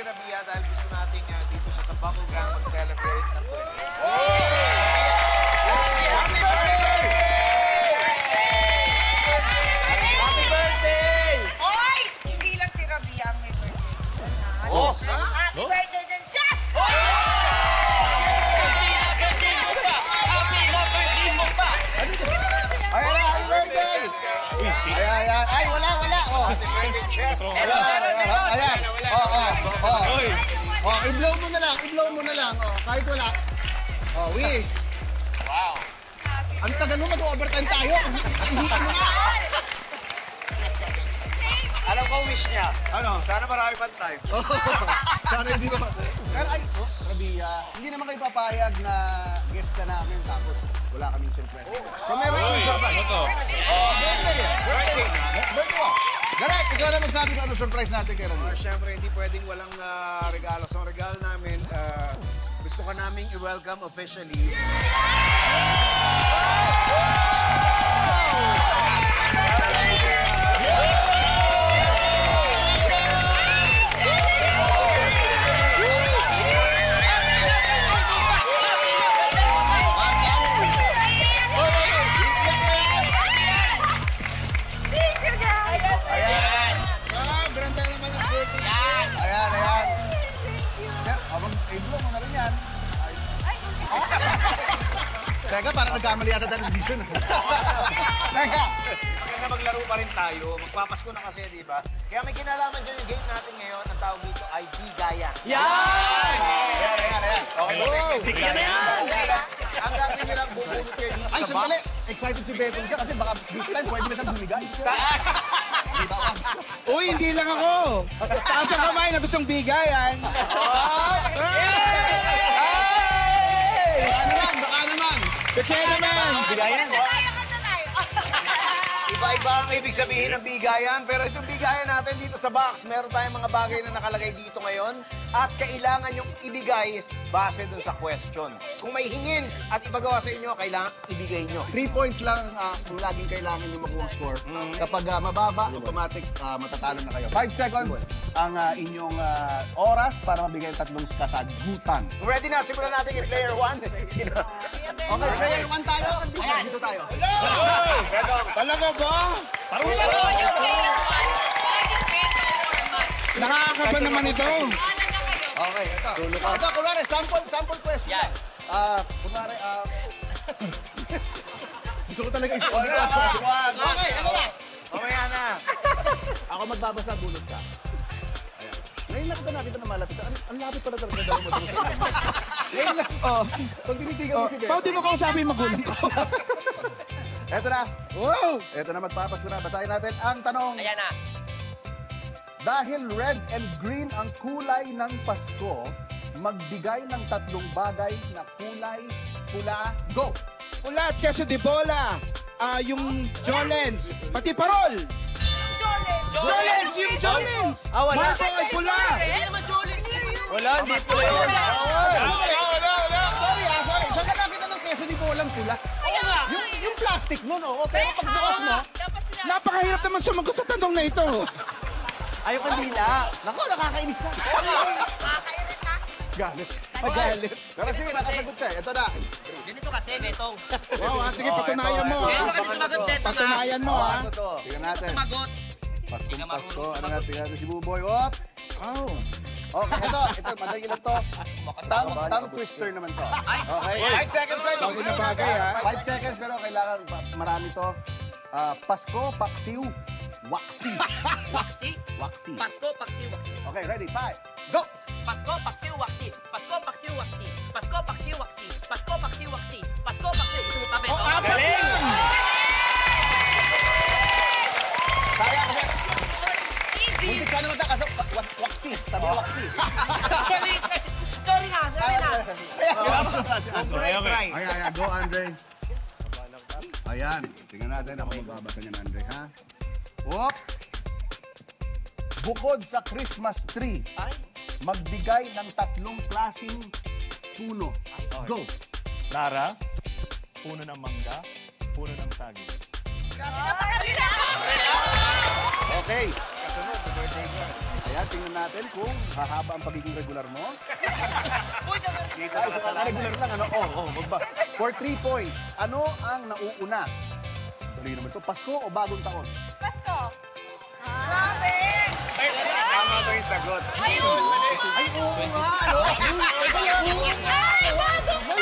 Rabia dahil gusto natin dito siya sa Bubble Gang mag-celebrate ng birthday. Happy birthday! Happy birthday! Oy! Hindi lang si Rabia ang may birthday. Oh! Happy birthday din, Just! Ayan na, happy birthday! Ayan. Ay, wala. Oh. Happy birthday, Chess! Ayan. Oh, i-blow mo na lang. Oh, kahit wala. Oh, wish. Wow! Ang tagal mo, mag-overtime tayo. Ihitan mo na. Alam ko wish niya. Ano? Sana marami pang time. Sana hindi mo. Pero ay, Rabia, hindi naman kayo papayag na guest ka namin tapos wala kaming surprise. So meron kaming surprise. Birthday na. Birthday mo. Garek, ikaw na magsabi kung ano surprise natin kay Rabia. Siyempre, hindi pwedeng walang regalo. So, ang regalo namin, gusto ka naming i-welcome officially. Ayan. Sir, abang i-blow mo na rin yan. Teka, parang nagkamali yata tayo ng decision. Teka. Maganda maglaro pa rin tayo. Magpapasko na kasi, di ba? Kaya may kinalaman dyan yung game natin ngayon. Ang tawag dito ay Bigayan. Yan! Ayan. Okay, kasi Bigyan na yan! Ang gagawin nyo lang, bubulot kayo dito Ay, sa sandali. box. Excited si Betong siya kasi baka this time pwede na siyang bumigay. Uy, hindi lang ako. Taas ang kamay na gustong bigayan. Baka naman. Kaya naman. Bigayan! Kaya ka na tayo. Iba-iba ang ibig sabihin ng bigayan. Pero itong bigayan natin dito sa box, meron tayong mga bagay na nakalagay dito ngayon. At kailangan yung ibigay base dun sa question. Kung may hingin at ipagawa sa inyo, kailangan ibigay nyo. 3 points lang kung laging kailangan yung makuha score. Kapag mababa, automatic matatalo na kayo. 5 seconds ang inyong oras para mabigay yung tatlong kasagutan. Kung ready na, simulan natin yung player 1. Sino? Okay, player 1 tayo. Ayan, dito tayo. Redong. Talaga ba? Parusa na! Nakakaba naman ito. Okay, ito. Ito, kunwari, sample question. Yan. Kunwari, gusto ko talaga isip. Okay, ito na. Mamaya na. Ako magbabasa, bunot ka. Ayan. Ngayon nakita natin na malapit. Ang lapit pala talaga dalawa mo sa inyo. Ngayon lang. Oh. Pag tinitigan mo si Ben. Pao, di mo kausapin yung magulang ko. Eto na. Wow! Eto na, magpapasko na. Basahin natin ang tanong. Ayan na! Dahil red and green ang kulay ng Pasko, magbigay ng tatlong bagay na kulay pula. Go! Ulat, queso de bola. Yung Jolens. Pati parol. Jolens, yung Jolens. Wala. Marco ay pula. Wala, disco yun! Sorry. Saan ka nakita ng keso di bolang pula? Yung plastic nun, oo. Pero pag bukas mo, Napakahirap naman sumagot sa tanong na ito. Ayaw kandila! nako, nakakainis ka. Galit. Magalit. Pero sige, nakasagot ka. Ito na. Ganito kasi, Betong. Wow, sige, patunayan mo. Ito ha. kasi sumagot, Betong. Patunayan mo, ha. Ano to? Tingnan natin. Sumagot. Paskong marunong Pasko. Ano sumagot. nga, tingnan natin si Buboy. Op! Oh. Okay, ito, madali lang to. Tongue twister naman to. Okay? 5 seconds lang. Bago na bagay, ha. 5 seconds, pero kailangan marami to. Pasko, paksiw, waksi. Waksi. Waksi. Pasko, paksiw, waksi. Okay, ready? 5, go! Pasko, paksiw, waksi. Pasko, paksiw, waksi. Pasko, paksiw, waksi. Pasko, paksiw, waksi. Pasko, paksiw. Gusto mo pa, Betong? Oh, apat yan. Kaya kasi, muntik sana mata kaso waksi. Sabi waksi. Sorry na. Try. Ayan, go Andre. Ayan, tingnan natin ako magbabasa niyan, Andre, ha? Whoop! Bukod sa Christmas tree, magbigay ng tatlong klaseng puno. Go! Lara, puno ng mangga, puno ng saging. Okay. Kasunod, birthday girl. Ayan, tingnan natin kung hahaba ang pagiging regular mo. Dito Ay, na so, regular lang, ano? For 3 points, ano ang nauuna? Dali naman to. Pasko o bagong taon? Pasko. Grabe! Tama ba yung sagot? Ay, oo nga! Ano? Ay, bago pa!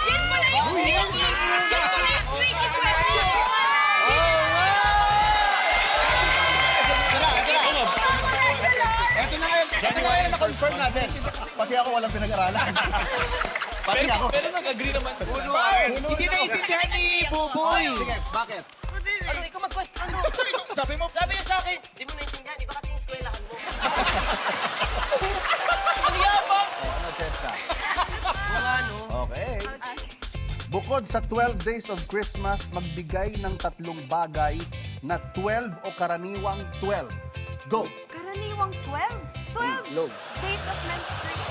Yan pala yung tricky question! Ito na ngayon na-confirm natin. Pati ako walang pinag-aralan. Pati ako. Pero nag-agree naman. Puno akin. Hindi naiintindihan ni Buboy. Sige, bakit? Ano, ikaw mag-question. Ano? Sabi mo, Sabi niya sa akin, di mo naintindihan, iba kasi yung eskwelahan mo. Ang yabang! Ano, Cheska? Mga ano? Okay. Bukod sa 12 days of Christmas, magbigay ng 3 bagay na 12 o karaniwang 12. Go! Karaniwang 12? 12 days of menstruation.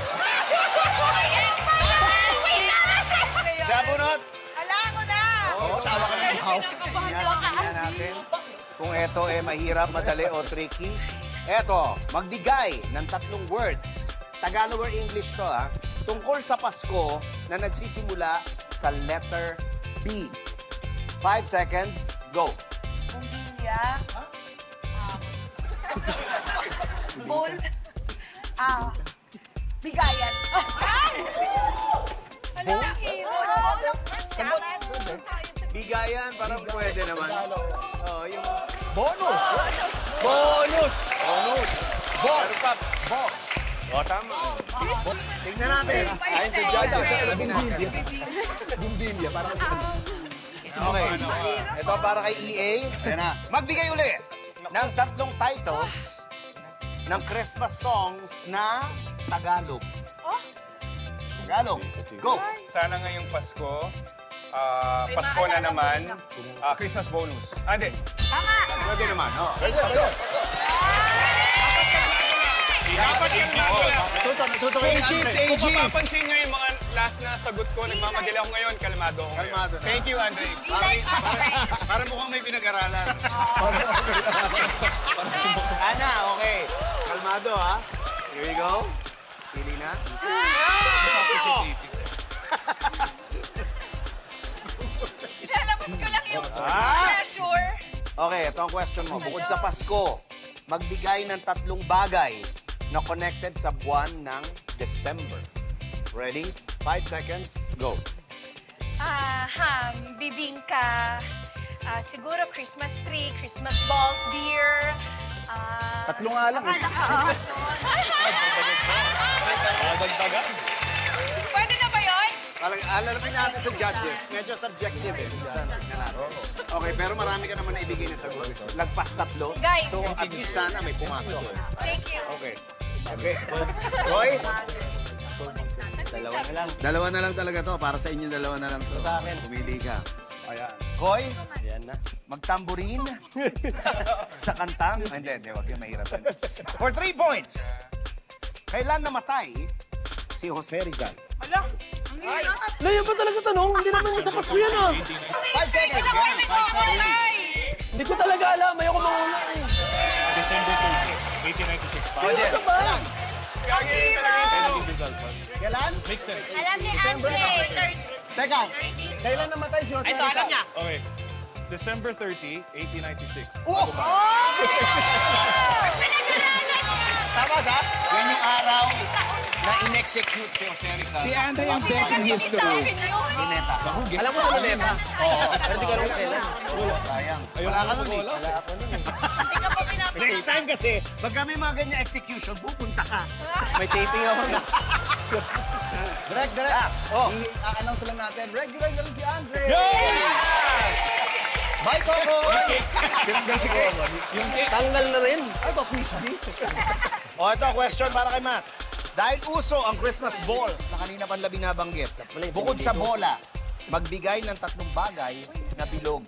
Siya bunot. Ala ko na! Oo, tawa ka ng wow. Tingnan natin kung ito mahirap, madali o tricky. Eto, magbigay ng 3 words. Tagalog or English to tungkol sa Pasko na nagsisimula sa letter B. 5 seconds, go. Bumbilya. Bowl. Bigayan. Bigayan, parang pwede naman. Oh, yung Bonus! bonus! Bonus! Box! Meron pa. Box! O, tama. Tingnan natin. Ayon sa judges, sabi natin. Bumbilya, parang Okay. Ito para kay EA. Ayan na. Magbigay uli ng 3 titles ng Christmas songs na Tagalog. Tagalog. Go! Sana ngayong Pasko, Pasko na naman, Christmas bonus. Hindi. Pwede naman. Oh. Pasok. Dapat yung nagula. Tutukin Kung mapapansin nyo yung mga last na sagot ko, nagmamadali ako ngayon, kalmado ako ngayon. Kalmado na. Thank you, Andre. Para mukhang may pinag-aralan. Ana, okay. Kalmado, ha? Here we go. Pili na. Lalabas ko lang yung Ah! pressure. Okay, ito ang question mo. Bukod sa Pasko, magbigay ng 3 bagay na connected sa buwan ng December. Ready? 5 seconds, go. Ham, bibingka, siguro Christmas tree, Christmas balls, beer, 3 nga lang. Pwede na ba yun? Alalapin natin sa judges. Medyo subjective minsan. Okay, pero marami ka naman na ibigay na sagot. Lagpas 3. Guys. So, at least sana may pumasok. Thank you. Okay. Okay. Roy? Dalawa na lang talaga to. Para sa inyo, dalawa na lang to. Sa akin. Pumili ka. Ayan. Hoy? Ayan na. Magtamburin sa kantang. Hindi, wag yung mahirap. For 3 points. Kailan namatay si Jose Rizal? Layan pa talaga tanong, hindi naman sa Pasko yan 5 seconds. Yan, 5 seconds. Hindi ko talaga alam, ayoko manguna eh. December 30, 1896 pa. Ano ba? Gagawin talaga yung tanong. Kailan? Makes sense. Alam ni Andre. Teka, kailan namatay si Jose Ito, alam Rizal? niya. Okay. December 30, 1896. Oh! Bago pa. Tama ba? Yan yung araw na in-execute si Jose Rizal. Si Andre ang best in history. Alam mo sa luneta? Oo, pero di ko alam kailan. Sayang. Wala ka nun eh. Next time kasi, pag kami mga ganyan execution, pupunta ka. May taping ako. Direct. Oh. I-announce lang natin. Regular na rin si Andre. Bye, Coco! Tanggal na rin. Ay, ba, quiz B? O ito, question para kay Matt. Dahil uso ang Christmas balls na kanina pang labi nabanggit, bukod sa bola, magbigay ng 3 bagay na bilog.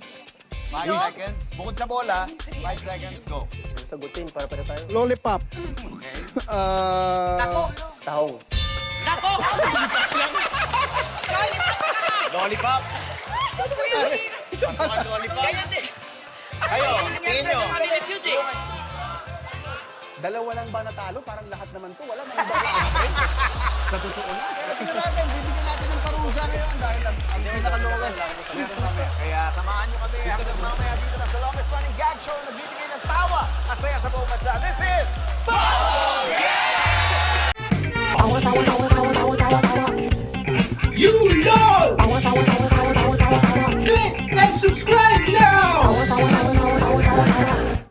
5 seconds. Bukod sa bola, 5 seconds, go. Sagutin para tayo. Lollipop. Okay. Tahong. Lollipop. Ganyan din. Kayo, tingin nyo. dalawa lang ba natalo? Parang lahat naman to. Wala nang iba. Sa totoo lang. Pero tingnan natin, bibigyan natin ng parusa ngayon dahil ang pinaka-lowest. Kaya samahan nyo kami hanggang mamaya dito na sa longest running gag show na nagbibigay ng tawa at saya